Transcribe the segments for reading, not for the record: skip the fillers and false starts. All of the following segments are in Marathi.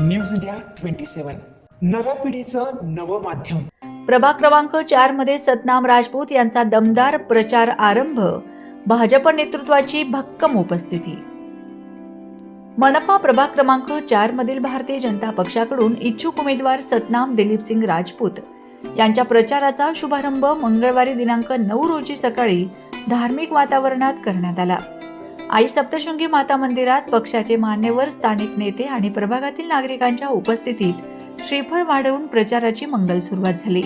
न्यूज इंडिया 27 नव्या पिढीचं नवं माध्यम। प्रभाग क्रमांक 4 मध्ये सतनाम राजपूत यांचा दमदार प्रचार आरंभ, भाजप नेतृत्वाची भक्कम उपस्थिती। मनपा प्रभाग क्रमांक 4 मधील भारतीय जनता पक्षाकडून इच्छुक उमेदवार सतनाम दिलीपसिंग राजपूत यांच्या प्रचाराचा शुभारंभ मंगळवारी दिनांक 9 रोजी सकाळी धार्मिक वातावरणात करण्यात आला। आई सप्तशृंगी माता मंदिरात पक्षाचे मान्यवर, स्थानिक नेते आणि प्रभागातील नागरिकांच्या उपस्थितीत श्रीफळ वाढवून प्रचाराची मंगल सुरुवात झाली।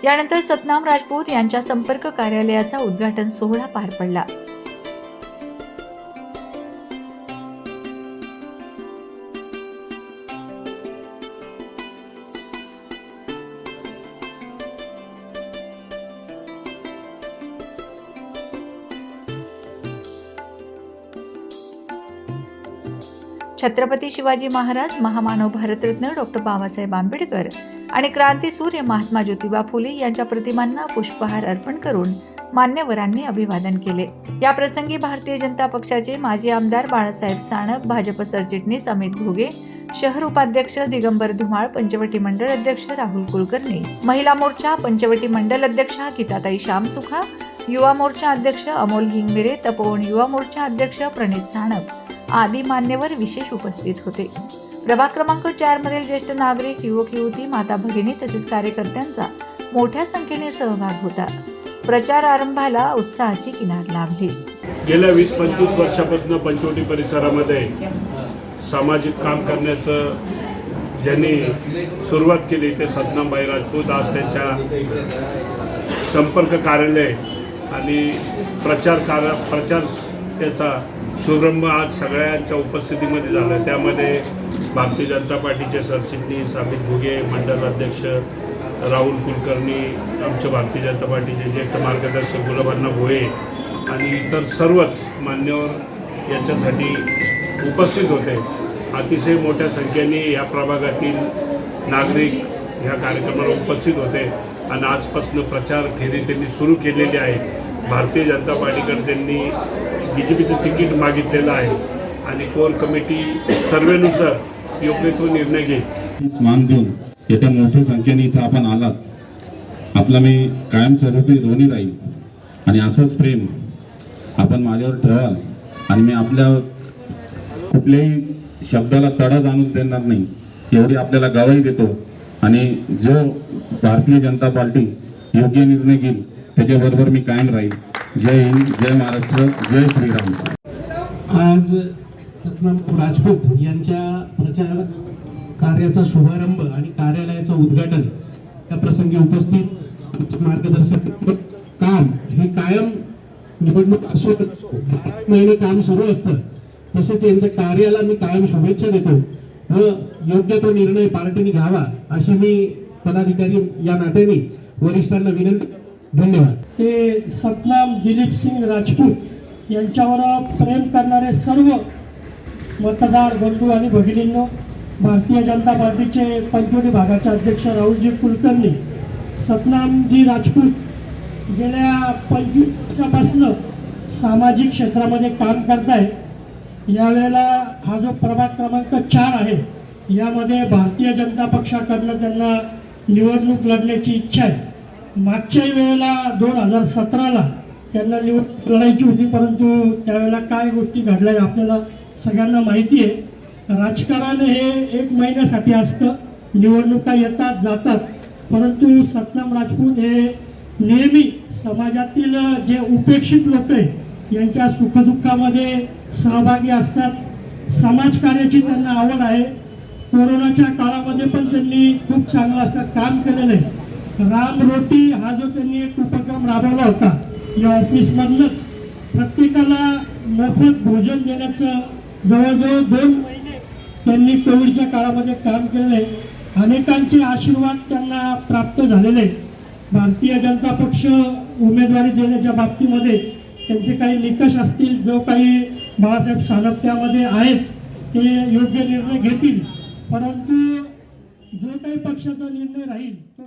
यानंतर सतनाम राजपूत यांच्या संपर्क कार्यालयाचा उद्घाटन सोहळा पार पडला। छत्रपती शिवाजी महाराज, महामानव भारतरत्न डॉक्टर बाबासाहेब आंबेडकर आणि क्रांतीसूर्य महात्मा ज्योतिबा फुले यांच्या प्रतिमांना पुष्पहार अर्पण करून मान्यवरांनी अभिवादन केले। या प्रसंगी भारतीय जनता पक्षाचे माजी आमदार बाळासाहेब सानप, भाजप सरचिटणीस अमित घोगे, शहर उपाध्यक्ष दिगंबर धुमाळ, पंचवटी मंडळ अध्यक्ष राहुल कुलकर्णी, महिला मोर्चा पंचवटी मंडळ अध्यक्षा गीताताई श्यामसुखा, युवा मोर्चा अध्यक्ष अमोल हिंगमिरे, तपोवन युवा मोर्चा अध्यक्ष प्रणित सानप आदी मान्यवर विशेष उपस्थित होते। प्रभाग क्रमांक 4 मधील ज्येष्ठ नागरिक, युवक युवती, माता भगिनी तसेच कार्यकर्त्यांचा मोठ्या संख्येने सहभाग होता। प्रचार आरंभाला उत्साहाची किनार लाभली। गेल्या 20-25 वर्षापासून पंचवटी परिसरामध्ये सामाजिक काम करण्याचं ज्यांनी सुरुवात केली ते सतनामबाई राजपूत। आज त्यांच्या संपर्क कार्यालय आणि प्रचार त्याचा शुभारंभ आज सगळ्यांच्या उपस्थितीमध्ये झाला। त्यामध्ये भारतीय जनता पार्टीचे सरचिटणीस अमित घोगे, मंडळ अध्यक्ष राहुल कुलकर्णी, आमचे भारतीय जनता पार्टीचे ज्येष्ठ मार्गदर्शक गुलाबअण्णा भोये आणि इतर सर्वच मान्यवर याच्यासाठी उपस्थित होते। अतिशय मोठ्या संख्येने या प्रभागातील नागरिक ह्या कार्यक्रमाला उपस्थित होते आणि आजपासून प्रचार फेरी त्यांनी सुरू केलेली आहे। भारतीय जनता पार्टीकडे त्यांनी BJPचं तिकीट मागितलेलं आहे आणि कोर कमिटी सर्वेनुसार योग्य तो निर्णय घेईल। मान देऊन येत्या मोठ्या संख्येने इथं आपण आलात, आपला मी कायमस्वरूपी ऋणी राहील आणि असंच प्रेम आपण माझ्यावर ठेवाल आणि मी आपल्या कुठल्याही शब्दाला तडा जाणून देणार नाही एवढी आपल्याला गवाही देतो आणि जो भारतीय जनता पार्टी योग्य निर्णय घेईल त्याच्याबरोबर मी कायम राहील। जय हिंद, जय महाराष्ट्र, जय श्रीराम। आज सतनाम राजपूत यांच्या प्रचार कार्याचा शुभारंभ आणि कार्यालयाचं उद्घाटन या प्रसंगी उपस्थित मार्गदर्शक काम हे कायम निवडणूक असो 12 महिने काम सुरू असतं, तसेच यांच्या कार्याला मी कायम शुभेच्छा देतो व योग्य तो निर्णय पार्टीने घ्यावा अशी मी पदाधिकारी या नात्याने वरिष्ठांना विनंती। धन्यवाद। ते सतनाम दिलीपसिंग राजपूत यांच्यावर प्रेम करणारे सर्व मतदार बंधू आणि भगिनींनो, भारतीय जनता पार्टीचे पंचवटी भागाचे अध्यक्ष राहुलजी कुलकर्णी, सतनामजी राजपूत गेल्या 25 वर्षापासून सामाजिक क्षेत्रामध्ये काम करताय। यावेळेला हा जो प्रभाग क्रमांक 4 आहे यामध्ये भारतीय जनता पक्षाकडनं त्यांना निवडणूक लढण्याची इच्छा आहे। मागच्याही वेळेला 2017ला त्यांना निवडणूक लढायची होती, परंतु त्यावेळेला काय गोष्टी घडल्या आपल्याला सगळ्यांना माहिती आहे। राजकारण हे 1 महिन्यासाठी असतं, निवडणुका येतात जातात, परंतु सतनाम राजपूत हे नेहमी समाजातील जे उपेक्षित लोक आहेत यांच्या सुखदुःखामध्ये सहभागी असतात। समाजकार्याची त्यांना आवड आहे। कोरोनाच्या काळामध्ये पण त्यांनी खूप चांगलं असं काम केलेलं आहे। राम रोटी हा जो त्यांनी एक उपक्रम राबवला होता, या ऑफिसमधूनच प्रत्येकाला मोफत भोजन देण्याचं जवळजवळ 2 महिने त्यांनी कोविडच्या काळामध्ये काम केलेलं आहे। अनेकांचे आशीर्वाद त्यांना प्राप्त झालेले। भारतीय जनता पक्ष उमेदवारी देण्याच्या बाबतीमध्ये त्यांचे काही निकष असतील, जो काही बाळासाहेब सानप त्यामध्ये आहेच, ते योग्य निर्णय घेतील, परंतु जो काही पक्षाचा निर्णय राहील तो